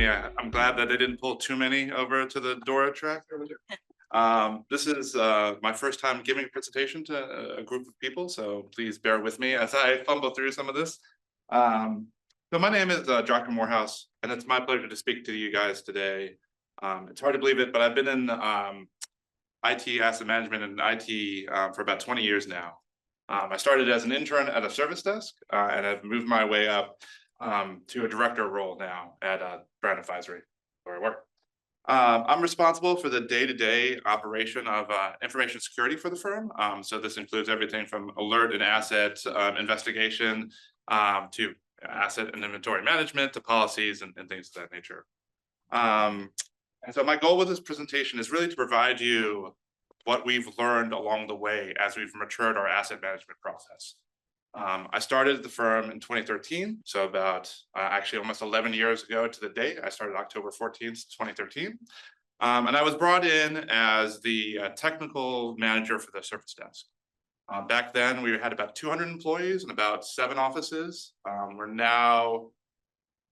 me. I'm glad that they didn't pull too many over to the Dora track over there. This is my first time giving a presentation to a group of people, so please bear with me as I fumble through some of this. So my name is Dr. Morehouse, and it's my pleasure to speak to you guys today. It's hard to believe it, but I've been in IT asset management and IT for about 20 years now. I started as an intern at a service desk, and I've moved my way up to a director role now at Brand Advisory, where I work. I'm responsible for the day-to-day operation of information security for the firm. So this includes everything from alert and asset investigation to asset and inventory management to policies and things of that nature. And so my goal with this presentation is really to provide you what we've learned along the way as we've matured our asset management process. I started the firm in 2013, so about actually almost 11 years ago to the date. I started October 14th, 2013. And I was brought in as the technical manager for the service desk. Back then, we had about 200 employees and about 7 offices. We're now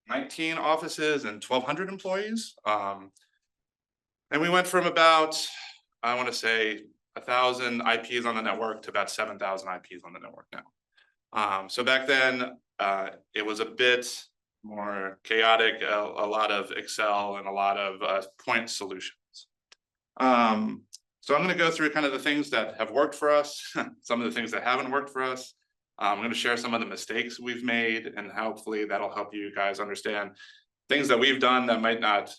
19 offices and 1,200 employees. And we went from about, I want to say, 1,000 IPs on the network to about 7,000 IPs on the network now. So back then, it was a bit more chaotic, a lot of Excel and a lot of point solutions. So I'm going to go through kind of the things that have worked for us, some of the things that haven't worked for us. I'm going to share some of the mistakes we've made, and hopefully that'll help you guys understand things that we've done that might not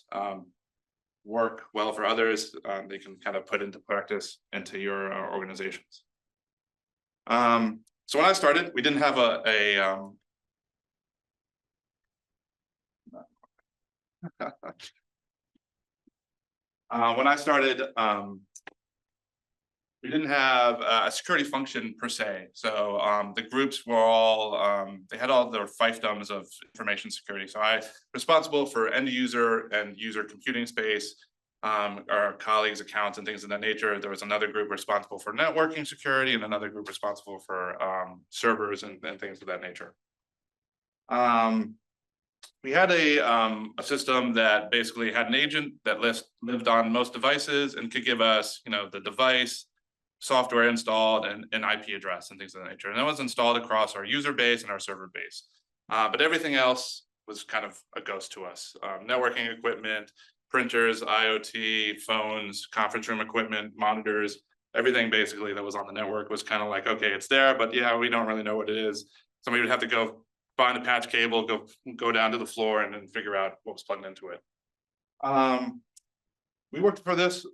work well for others. They can kind of put into practice into your organizations. So when I started, we didn't have when I started, we didn't have a security function per se. So the groups were all, they had all their fiefdoms of information security. So I was responsible for end user and user computing space, our colleagues' accounts and things of that nature. There was another group responsible for networking security and another group responsible for servers and things of that nature. We had a system that basically had an agent that lived on most devices and could give us, the device, software installed, and an IP address and things of that nature. And that was installed across our user base and our server base. But everything else was kind of a ghost to us. Networking equipment, printers, IoT, phones, conference room equipment, monitors, everything basically that was on the network was kind of like, okay, it's there, but yeah, we don't really know what it is. Somebody would have to go find a patch cable, go down to the floor and then figure out what was plugged into it. We worked for this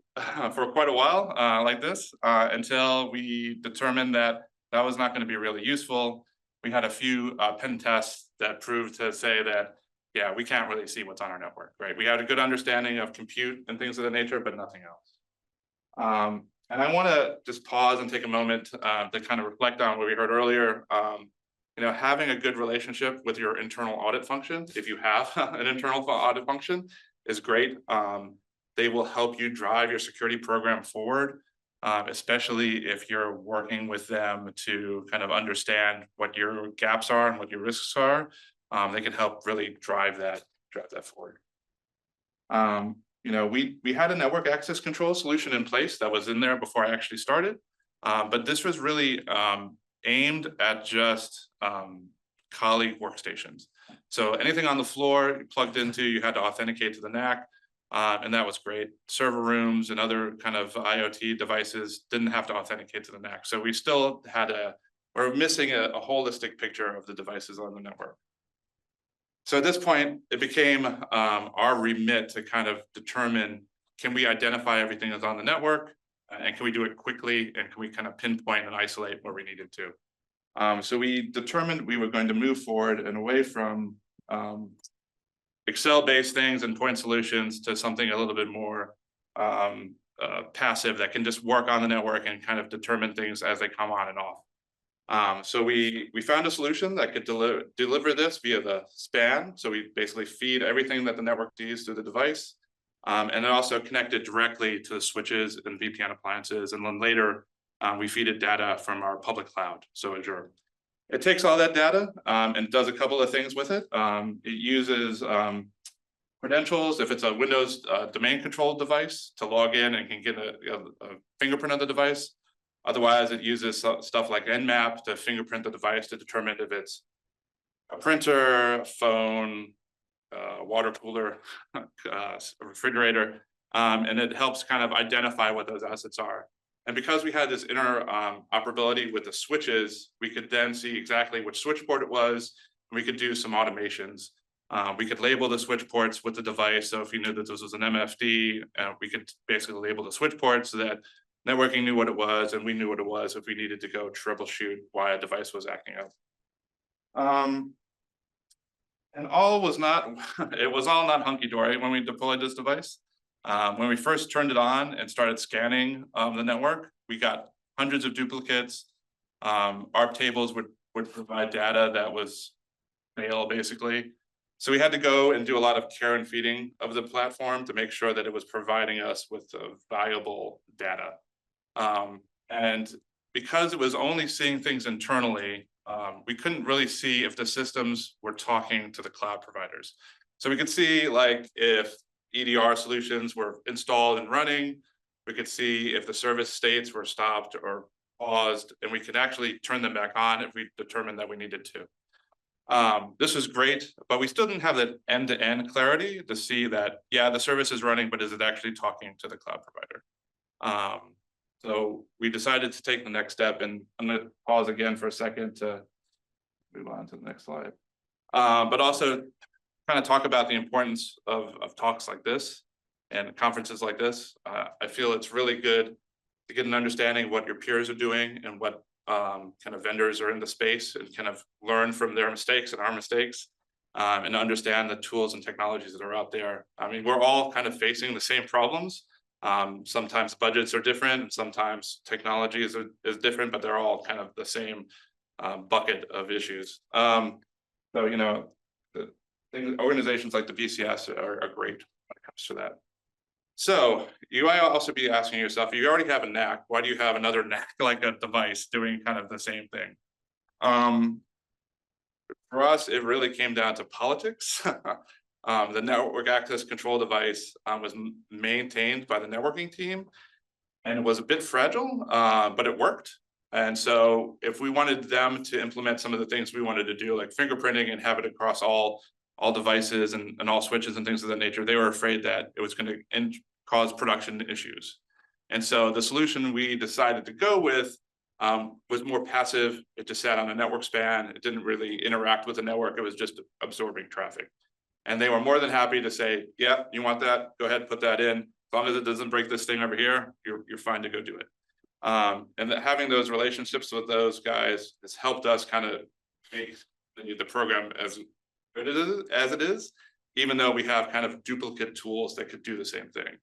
for quite a while like this until we determined that that was not going to be really useful. We had a few pen tests that proved to say that, yeah, we can't really see what's on our network, right? We had a good understanding of compute and things of that nature, but nothing else. And I want to just pause and take a moment to kind of reflect on what we heard earlier. Having a good relationship with your internal audit function, if you have an internal audit function, is great. They will help you drive your security program forward, especially if you're working with them to kind of understand what your gaps are and what your risks are. They can help really drive that forward. We had a network access control solution in place that was in there before I actually started, but this was really aimed at just colleague workstations. So anything on the floor you plugged into, you had to authenticate to the NAC, and that was great. Server rooms and other kind of IoT devices didn't have to authenticate to the NAC. So we still we're missing a holistic picture of the devices on the network. So at this point, it became our remit to kind of determine, can we identify everything that's on the network? And can we do it quickly? And can we kind of pinpoint and isolate where we needed to? So we determined we were going to move forward and away from Excel-based things and point solutions to something a little bit more passive that can just work on the network and kind of determine things as they come on and off. So we found a solution that could deliver this via the span. So we basically feed everything that the network sees through the device. And it also connected directly to the switches and VPN appliances. And then later, we feed it data from our public cloud, so Azure. It takes all that data and does a couple of things with it. It uses credentials, if it's a Windows domain controlled device, to log in and can get a fingerprint of the device. Otherwise, it uses stuff like Nmap to fingerprint the device to determine if it's a printer, a phone, water cooler, a refrigerator, and it helps kind of identify what those assets are. And because we had this interoperability with the switches, we could then see exactly which switch port it was. And we could do some automations. We could label the switch ports with the device. So if you knew that this was an MFD, we could basically label the switch ports so that networking knew what it was, and we knew what it was if we needed to go troubleshoot why a device was acting up. And all was not, it was all not hunky-dory when we deployed this device. When we first turned it on and started scanning the network, we got hundreds of duplicates. ARP tables would provide data that was fail, basically. So we had to go and do a lot of care and feeding of the platform to make sure that it was providing us with valuable data. And because it was only seeing things internally, we couldn't really see if the systems were talking to the cloud providers. So we could see like if EDR solutions were installed and running, we could see if the service states were stopped or paused, and we could actually turn them back on if we determined that we needed to. This was great, but we still didn't have that end-to-end clarity to see that, yeah, the service is running, but is it actually talking to the cloud provider? So we decided to take the next step, and I'm going to pause again for a second to move on to the next slide. But also kind of talk about the importance of talks like this and conferences like this. I feel it's really good to get an understanding of what your peers are doing and what kind of vendors are in the space, and kind of learn from their mistakes and our mistakes, and understand the tools and technologies that are out there. I mean, we're all kind of facing the same problems. Sometimes budgets are different, and sometimes technology is different, but they're all kind of the same bucket of issues. So, you know, organizations like the BCS are great when it comes to that. So you might also be asking yourself, you already have a NAC, why do you have another NAC like a device doing kind of the same thing? For us, it really came down to politics. The network access control device was maintained by the networking team, and it was a bit fragile, but it worked. And so if we wanted them to implement some of the things we wanted to do, like fingerprinting and have it across all devices and all switches and things of that nature, they were afraid that it was going to cause production issues. And so the solution we decided to go with was more passive. It just sat on a network span. It didn't really interact with the network. It was just absorbing traffic. And they were more than happy to say, yeah, you want that? Go ahead, put that in. As long as it doesn't break this thing over here, you're fine to go do it. And having those relationships with those guys has helped us kind of make the program as good as it is, even though we have kind of duplicate tools that could do the same thing.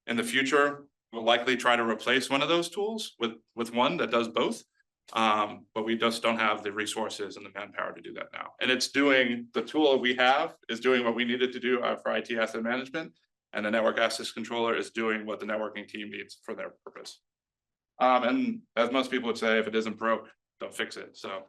In the future, we'll likely try to replace one of those tools with one that does both. But we just don't have the resources and the manpower to do that now. And it's doing, the tool we have is doing what we needed to do for IT asset management, and the network access controller is doing what the networking team needs for their purpose. And as most people would say, if it isn't broke, don't fix it. So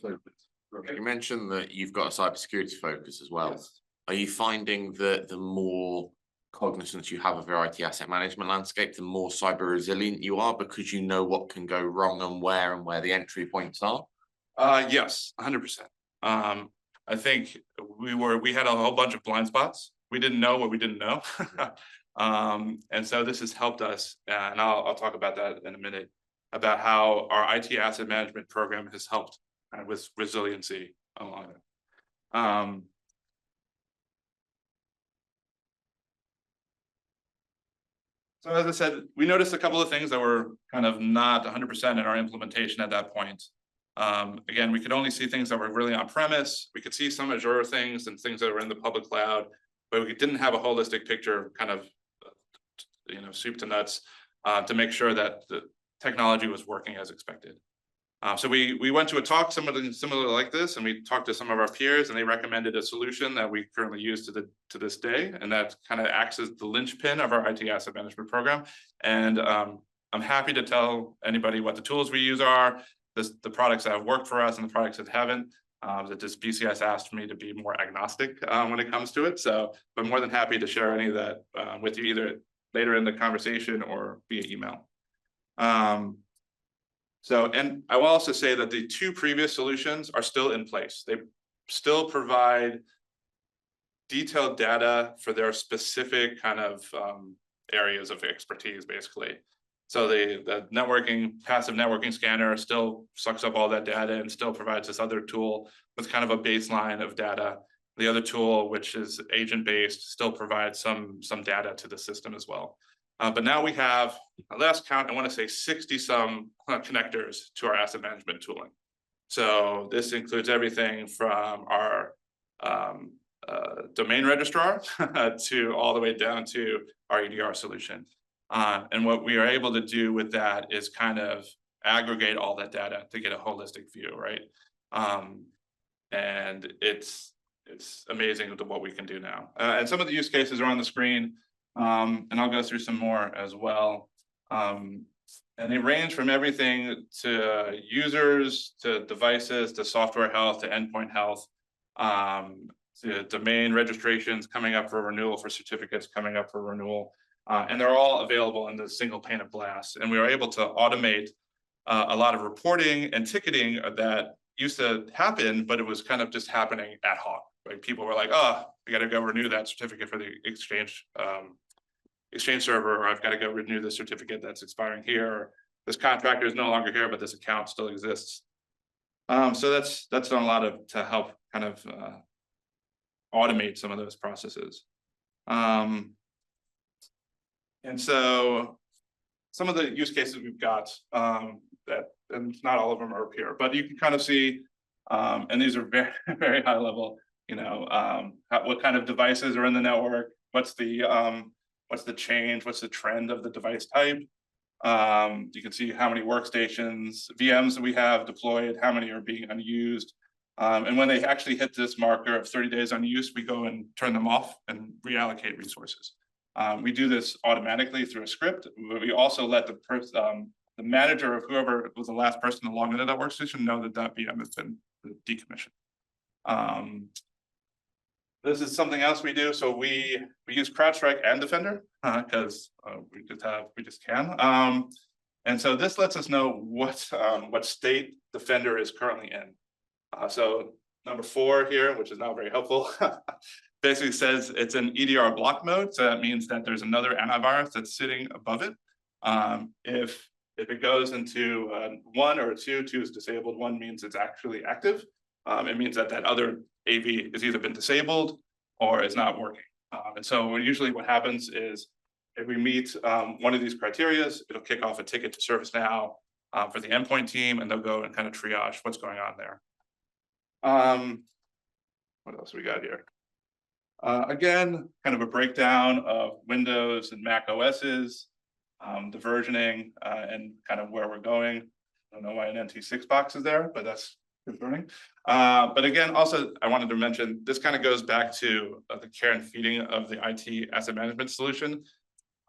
you mentioned that you've got a cybersecurity focus as well. Yes. Are you finding that the more cognizance you have of your IT asset management landscape, the more cyber resilient you are, because you know what can go wrong and where the entry points are? Yes, 100%. I think we had a whole bunch of blind spots. We didn't know what we didn't know. And so this has helped us, and I'll talk about that in a minute, about how our IT asset management program has helped with resiliency along it. So as I said, we noticed a couple of things that were kind of not 100% in our implementation at that point. Again, we could only see things that were really on premise. We could see some Azure things and things that were in the public cloud, but we didn't have a holistic picture, kind of, soup to nuts, to make sure that the technology was working as expected. So we went to a talk similar like this, and we talked to some of our peers, and they recommended a solution that we currently use to this day, and that kind of acts as the linchpin of our IT asset management program. And I'm happy to tell anybody what the tools we use are, the products that have worked for us and the products that haven't. That this BCS asked me to be more agnostic when it comes to it. So I'm more than happy to share any of that with you either later in the conversation or via email. And I will also say that the two previous solutions are still in place. They still provide detailed data for their specific kind of areas of expertise, basically. So the networking, passive networking scanner still sucks up all that data and still provides this other tool with kind of a baseline of data. The other tool, which is agent-based, still provides some data to the system as well. But now we have, last count, I want to say 60 some connectors to our asset management tooling. So this includes everything from our domain registrar to all the way down to our EDR solution. And what we are able to do with that is kind of aggregate all that data to get a holistic view, right? And it's amazing what we can do now. And some of the use cases are on the screen, and I'll go through some more as well. And they range from everything to users, to devices, to software health, to endpoint health, to domain registrations coming up for renewal, for certificates coming up for renewal. And they're all available in the single pane of glass. And we were able to automate a lot of reporting and ticketing that used to happen, but it was kind of just happening ad hoc. Like people were like, oh, I got to go renew that certificate for the exchange server, or I've got to go renew the certificate that's expiring here. Or this contractor is no longer here, but this account still exists. So that's done a lot to help kind of automate some of those processes. And so some of the use cases we've got and not all of them are up here, but you can kind of see, and these are very, very high level, what kind of devices are in the network, what's the change, what's the trend of the device type. You can see how many workstations, VMs that we have deployed, how many are being unused. And when they actually hit this marker of 30 days unused, we go and turn them off and reallocate resources. We do this automatically through a script, but we also let the manager of whoever was the last person to log into that workstation know that that VM has been decommissioned. This is something else we do. So we use CrowdStrike and Defender because we just can. And so this lets us know what state Defender is currently in. So number 4 here, which is not very helpful, basically says it's in EDR block mode. So that means that there's another antivirus that's sitting above it. If it goes into 1 or 2, 2 is disabled, 1 means it's actually active. It means that other AV has either been disabled or is not working. And so usually what happens is if we meet one of these criteria, it'll kick off a ticket to ServiceNow for the endpoint team, and they'll go and kind of triage what's going on there. What else we got here? Again, kind of a breakdown of Windows and Mac OSs, the versioning, and kind of where we're going. I don't know why an NT6 box is there, but that's concerning. But again, also, I wanted to mention, this kind of goes back to the care and feeding of the IT asset management solution.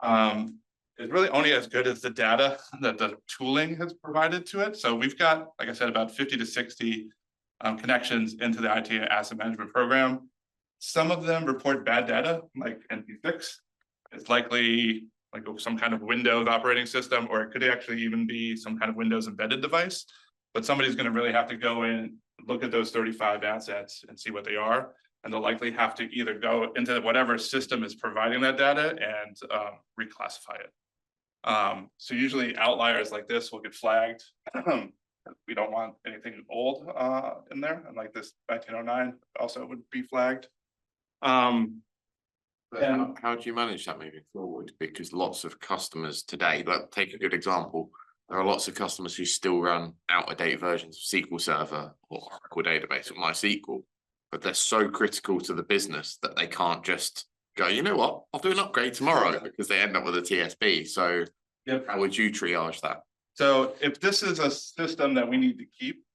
It's really only as good as the data that the tooling has provided to it. So we've got, like I said, about 50 to 60 connections into the IT asset management program. Some of them report bad data, like NT6. It's likely like some kind of Windows operating system, or it could actually even be some kind of Windows embedded device. But somebody's going to really have to go in, look at those 35 assets and see what they are. And they'll likely have to either go into whatever system is providing that data and reclassify it. So usually outliers like this will get flagged. We don't want anything old in there. And like this 1909 also would be flagged. How do you manage that moving forward? Because lots of customers today, like take a good example, there are lots of customers who still run out-of-date versions of SQL Server or Oracle database or MySQL, but they're so critical to the business that they can't just go, you know what, I'll do an upgrade tomorrow because they end up with a TSB. So yep. How would you triage that? So if this is a system that we need to keep,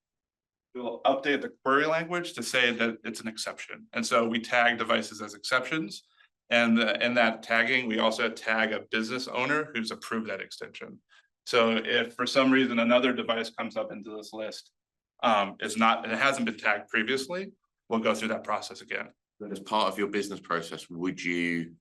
we'll update the query language to say that it's an exception. And so we tag devices as exceptions. And in that tagging, we also tag a business owner who's approved that extension. So if for some reason another device comes up into this list is not, and it hasn't been tagged previously, we'll go through that process again. But as part of your business process, would you,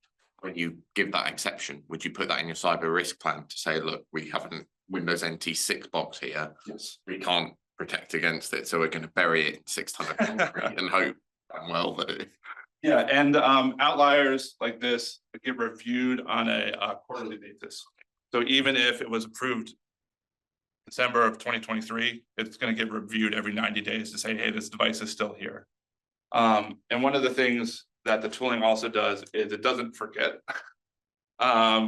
when you give that exception, would you put that in your cyber risk plan to say, look, we have a Windows NT 6 box here. Yes. We can't protect against it, so we're going to bury it in 600 and hope that it. Yeah, and outliers like this get reviewed on a quarterly basis. So even if it was approved December of 2023, it's going to get reviewed every 90 days to say, hey, this device is still here. And one of the things that the tooling also does is it doesn't forget,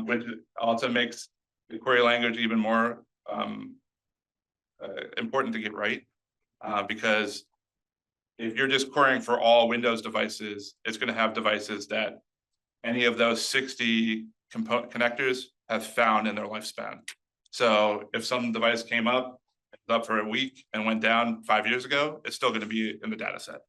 which also makes the query language even more important to get right, because if you're just querying for all Windows devices, it's going to have devices that any of those 60 connectors have found in their lifespan. So if some device came up for a week and went down 5 years ago, it's still going to be in the data set.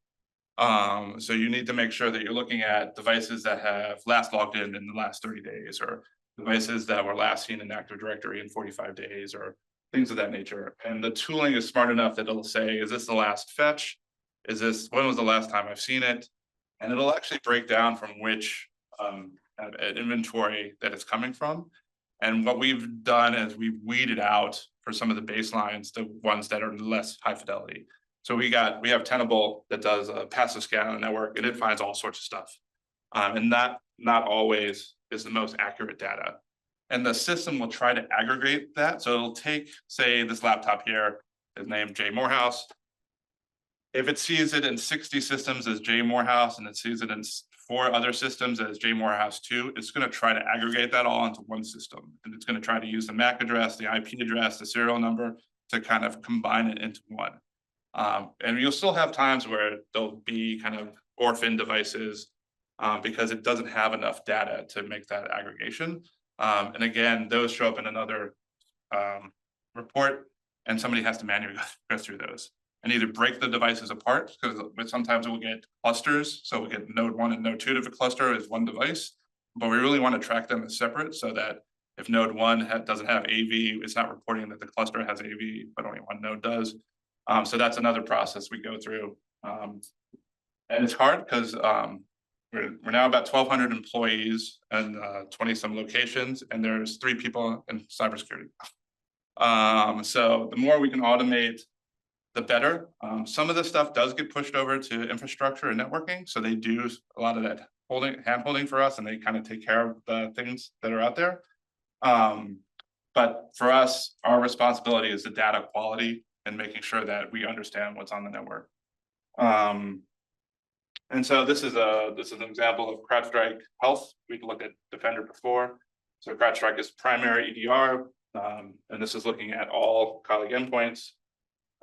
So you need to make sure that you're looking at devices that have last logged in the last 30 days, or devices that were last seen in Active Directory in 45 days, or things of that nature. And the tooling is smart enough that it'll say, is this the last fetch? Is this, when was the last time I've seen it? And it'll actually break down from which inventory that it's coming from. And what we've done is we've weeded out for some of the baselines, the ones that are less high fidelity. So we have Tenable that does a passive scan on the network, and it finds all sorts of stuff. And that not always is the most accurate data. And the system will try to aggregate that. So it'll take, say, this laptop here is named J Morehouse. If it sees it in 60 systems as J Morehouse and it sees it in 4 other systems as J Morehouse 2, it's going to try to aggregate that all into one system. And it's going to try to use the MAC address, the IP address, the serial number to kind of combine it into one. And you'll still have times where there'll be kind of orphan devices because it doesn't have enough data to make that aggregation. And again, those show up in another report, and somebody has to manually go through those and either break the devices apart, because sometimes we'll get clusters. So we get node 1 and node 2 of a cluster as one device, but we really want to track them as separate so that if node 1 doesn't have AV, it's not reporting that the cluster has AV, but only one node does. So that's another process we go through. And it's hard because we're now about 1,200 employees and 20 some locations, and there's 3 people in cybersecurity. So the more we can automate, the better. Some of this stuff does get pushed over to infrastructure and networking. So they do a lot of that hand holding for us, and they kind of take care of the things that are out there. But for us, our responsibility is the data quality and making sure that we understand what's on the network. And so this is an example of CrowdStrike Health. We'd looked at Defender before. So CrowdStrike is primary EDR, and this is looking at all colleague endpoints.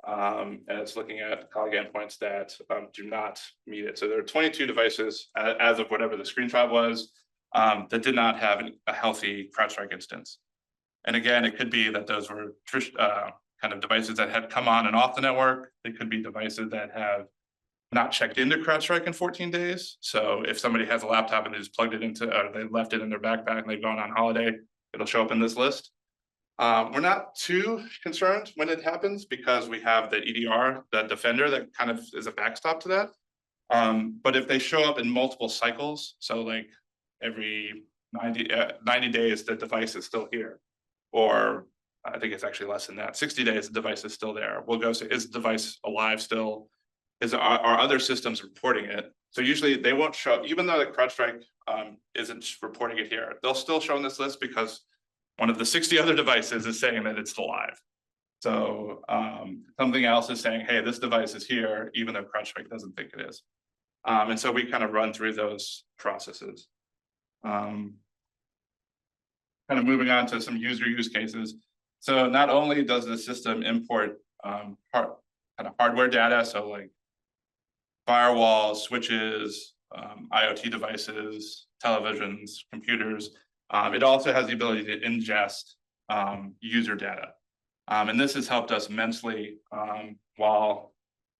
And it's looking at colleague endpoints that do not meet it. So there are 22 devices as of whatever the screenshot was that did not have a healthy CrowdStrike instance. And again, it could be that those were kind of devices that had come on and off the network. They could be devices that have not checked into CrowdStrike in 14 days. So if somebody has a laptop and they just plugged it into, or they left it in their backpack and they've gone on holiday, it'll show up in this list. We're not too concerned when it happens because we have the EDR, the Defender, that kind of is a backstop to that. But if they show up in multiple cycles, so like every 90 days, the device is still here, or I think it's actually less than that, 60 days, the device is still there. We'll go say, is the device alive still? Is our other systems reporting it? So usually they won't show, even though the CrowdStrike isn't reporting it here, they'll still show in this list because one of the 60 other devices is saying that it's still live. So something else is saying, hey, this device is here, even though CrowdStrike doesn't think it is. And so we kind of run through those processes. Kind of moving on to some user use cases. So not only does the system import kind of hardware data, so like firewalls, switches, IoT devices, televisions, computers, it also has the ability to ingest user data. And this has helped us immensely while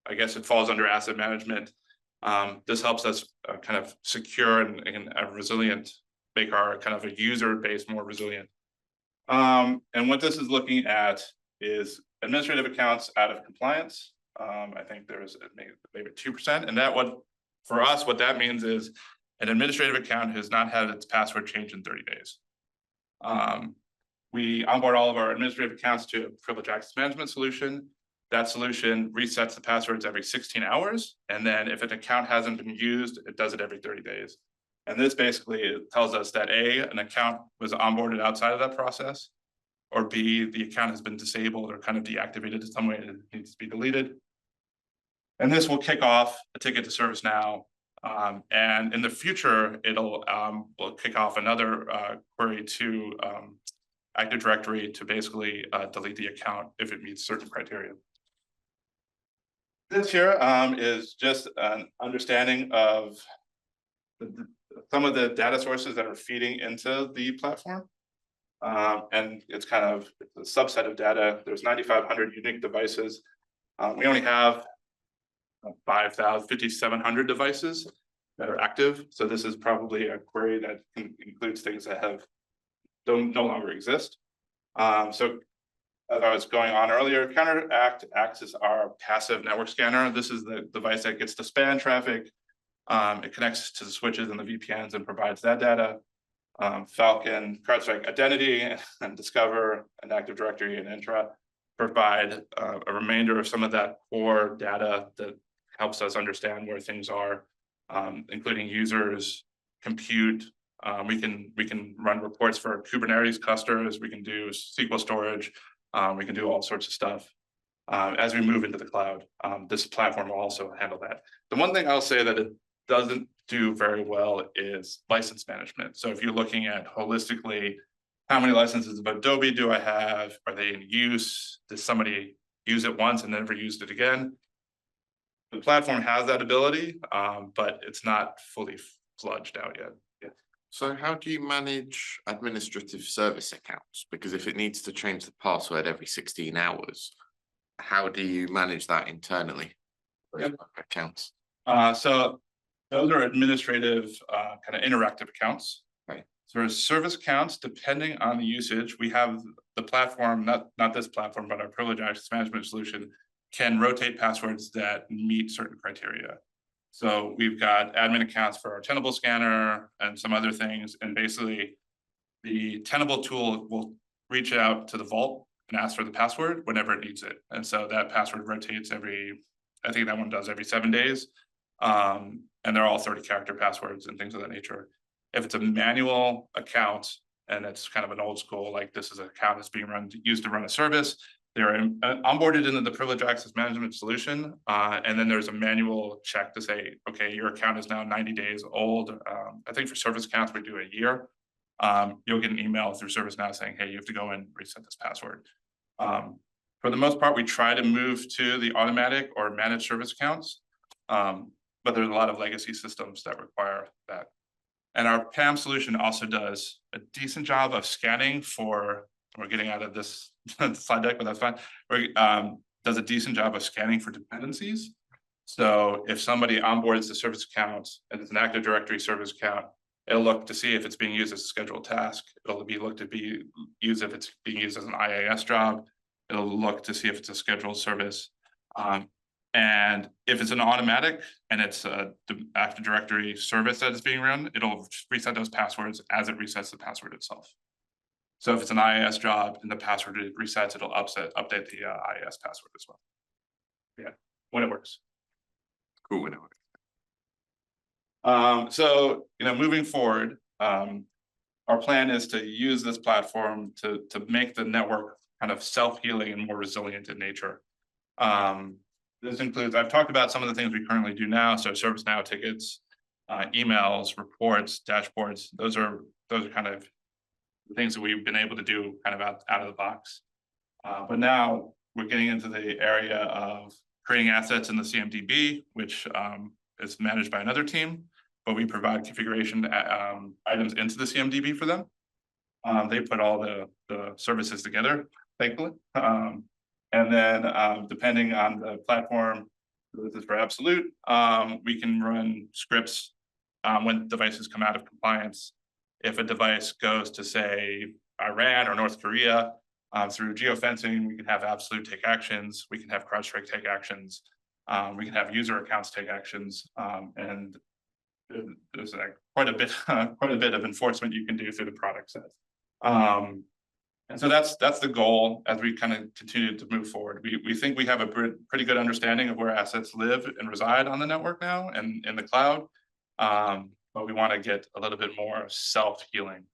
I guess it falls under asset management. This helps us kind of secure and resilient, make our kind of a user base more resilient. And what this is looking at is administrative accounts out of compliance. I think there's maybe 2%, and that for us, what that means is an administrative account has not had its password changed in 30 days. We onboard all of our administrative accounts to a privileged access management solution. That solution resets the passwords every 16 hours. And then if an account hasn't been used, it does it every 30 days. And this basically tells us that A, an account was onboarded outside of that process, or B, the account has been disabled or kind of deactivated in some way and it needs to be deleted. And this will kick off a ticket to ServiceNow. And in the future, will kick off another query to Active Directory to basically delete the account if it meets certain criteria. This here is just an understanding of some of the data sources that are feeding into the platform. And it's kind of a subset of data. There's 9,500 unique devices. We only have 5,700 devices that are active. So this is probably a query that includes things that no longer exist. So as I was going on earlier, Counteract acts as our passive network scanner. This is the device that gets the span traffic. It connects to the switches and the VPNs and provides that data. Falcon, CrowdStrike Identity, and Discover, and Active Directory and Intra provide a remainder of some of that core data that helps us understand where things are, including users, compute. We can run reports for Kubernetes clusters. We can do SQL storage. We can do all sorts of stuff. As we move into the cloud, this platform will also handle that. The one thing I'll say that it doesn't do very well is license management. So if you're looking at holistically, how many licenses of Adobe do I have? Are they in use? Does somebody use it once and never used it again? The platform has that ability, but it's not fully fledged out yet. So how do you manage administrative service accounts? Because if it needs to change the password every 16 hours, how do you manage that internally? Accounts. So those are administrative kind of interactive accounts. Right. So for service accounts, depending on the usage, we have the platform, not this platform, but our privileged access management solution can rotate passwords that meet certain criteria. So we've got admin accounts for our Tenable scanner and some other things. And basically the Tenable tool will reach out to the vault and ask for the password whenever it needs it. And so that password rotates I think that one does every 7 days. And they're all 30-character passwords and things of that nature. If it's a manual account and it's kind of an old school, like this is an account that's being used to run a service, they're onboarded into the privileged access management solution. And then there's a manual check to say, okay, your account is now 90 days old. I think for service accounts, we do a year. You'll get an email through ServiceNow saying, hey, you have to go and reset this password. For the most part, we try to move to the automatic or managed service accounts. But there's a lot of legacy systems that require that. And our PAM solution also does a decent job of scanning we're getting out of this slide deck, but that's fine. Does a decent job of scanning for dependencies. So if somebody onboards the service account and it's an Active Directory service account, it'll look to see if it's being used as a scheduled task. It'll look to be used if it's being used as an IAS job. It'll look to see if it's a scheduled service. And if it's an automatic and it's the Active Directory service that is being run, it'll reset those passwords as it resets the password itself. So if it's an IAS job and the password resets, it'll update the IAS password as well. Yeah, when it works. Cool, when it works. So moving forward, our plan is to use this platform to make the network kind of self-healing and more resilient in nature. This includes, I've talked about some of the things we currently do now. So ServiceNow tickets, emails, reports, dashboards. Those are kind of the things that we've been able to do kind of out of the box. But now we're getting into the area of creating assets in the CMDB, which is managed by another team, but we provide configuration items into the CMDB for them. They put all the services together, thankfully. And then depending on the platform, this is for Absolute, we can run scripts when devices come out of compliance. If a device goes to, say, Iran or North Korea, Through geofencing, we can have absolute take actions, we can have CrowdStrike take actions, we can have user accounts take actions, and there's quite a bit, quite a bit of enforcement you can do through the product set. And so that's the goal as we kind of continue to move forward. We think we have a pretty good understanding of where assets live and reside on the network now and in the cloud. But we want to get a little bit more self-healing.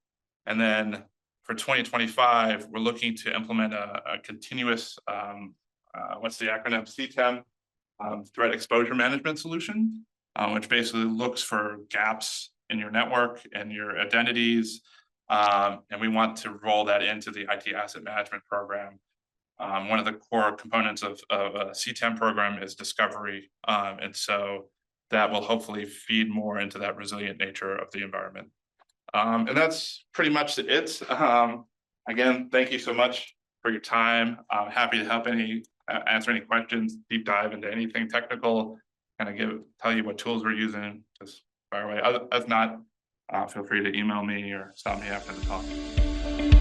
And then for 2025, we're looking to implement a continuous, what's the acronym, CTAM, threat exposure management solution, which basically looks for gaps in your network and your identities. And we want to roll that into the IT asset management program. One of the core components of a CTAM program is discovery. And so that will hopefully feed more into that resilient nature of the environment. And that's pretty much it. Again, thank you so much for your time. I'm happy to help answer any questions, deep dive into anything technical, kind of tell you what tools we're using, just fire away. If not, feel free to email me or stop me after the talk.